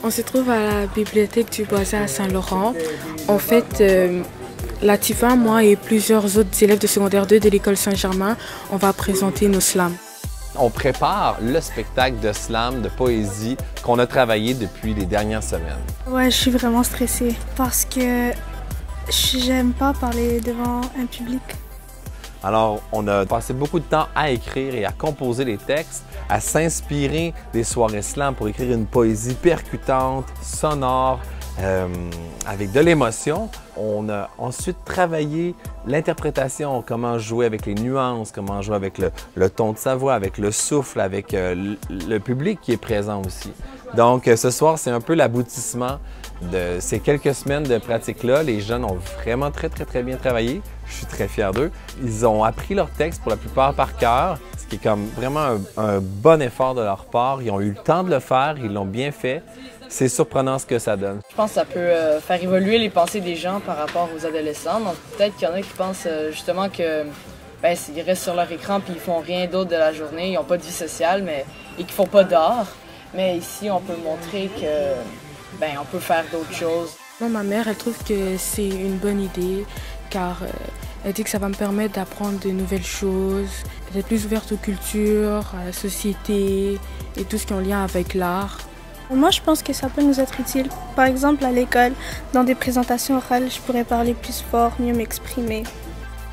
On se trouve à la bibliothèque du Boisat à Saint-Laurent. En fait, Latifa, moi et plusieurs autres élèves de secondaire 2 de l'école Saint-Germain, on va présenter nos slams. On prépare le spectacle de slam, de poésie qu'on a travaillé depuis les dernières semaines. Ouais, je suis vraiment stressée parce que j'aime pas parler devant un public. Alors, on a passé beaucoup de temps à écrire et à composer les textes, à s'inspirer des soirées slam pour écrire une poésie percutante, sonore, avec de l'émotion. On a ensuite travaillé l'interprétation, comment jouer avec les nuances, comment jouer avec le ton de sa voix, avec le souffle, avec le public qui est présent aussi. Donc, ce soir, c'est un peu l'aboutissement de ces quelques semaines de pratique-là. Les jeunes ont vraiment très bien travaillé. Je suis très fier d'eux. Ils ont appris leur texte pour la plupart par cœur, ce qui est comme vraiment un bon effort de leur part. Ils ont eu le temps de le faire, ils l'ont bien fait. C'est surprenant ce que ça donne. Je pense que ça peut faire évoluer les pensées des gens par rapport aux adolescents. Donc peut-être qu'il y en a qui pensent justement que ils restent sur leur écran puis ils font rien d'autre de la journée, ils n'ont pas de vie sociale et qu'ils font pas d'art. Mais ici, on peut montrer que on peut faire d'autres choses. Moi, ma mère, elle trouve que c'est une bonne idée car elle dit que ça va me permettre d'apprendre de nouvelles choses, d'être plus ouverte aux cultures, à la société et tout ce qui est en lien avec l'art. Moi, je pense que ça peut nous être utile. Par exemple, à l'école, dans des présentations orales, je pourrais parler plus fort, mieux m'exprimer.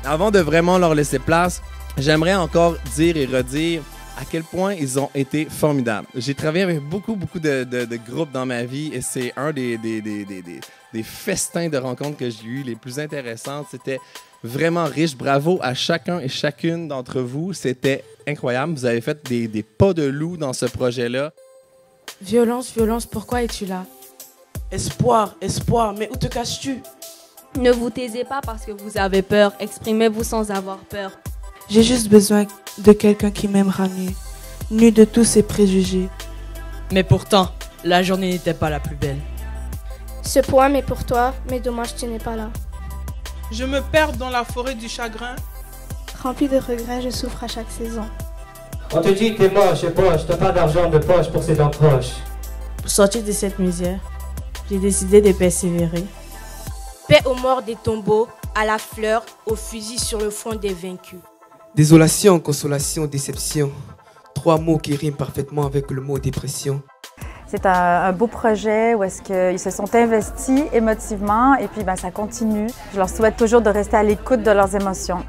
Avant de vraiment leur laisser place, j'aimerais encore dire et redire à quel point ils ont été formidables. J'ai travaillé avec beaucoup de groupes dans ma vie et c'est un des festins de rencontres que j'ai eu les plus intéressantes. C'était vraiment riche. Bravo à chacun et chacune d'entre vous. C'était incroyable. Vous avez fait des pas de loup dans ce projet-là. Violence, violence, pourquoi es-tu là? Espoir, espoir, mais où te caches-tu? Ne vous taisez pas parce que vous avez peur. Exprimez-vous sans avoir peur. J'ai juste besoin de quelqu'un qui m'aimera nu de tous ses préjugés. Mais pourtant, la journée n'était pas la plus belle. Ce poème est pour toi, mais dommage tu n'es pas là. Je me perds dans la forêt du chagrin. Rempli de regrets, je souffre à chaque saison. On te dit que t'es moche et poche, t'as pas d'argent de poche pour ses dents croches. Pour sortir de cette misère, j'ai décidé de persévérer. Paix aux morts des tombeaux, à la fleur, au fusil sur le front des vaincus. Désolation, consolation, déception. 3 mots qui riment parfaitement avec le mot dépression. C'est un beau projet où est-ce qu'ils se sont investis émotivement et puis ça continue. Je leur souhaite toujours de rester à l'écoute de leurs émotions.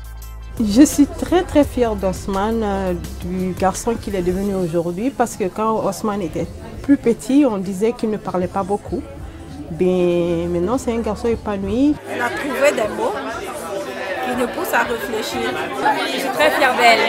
Je suis très fière d'Osman, du garçon qu'il est devenu aujourd'hui, parce que quand Osman était plus petit, on disait qu'il ne parlait pas beaucoup. Mais maintenant, c'est un garçon épanoui. Elle a trouvé des mots qui nous poussent à réfléchir. Je suis très fière d'elle.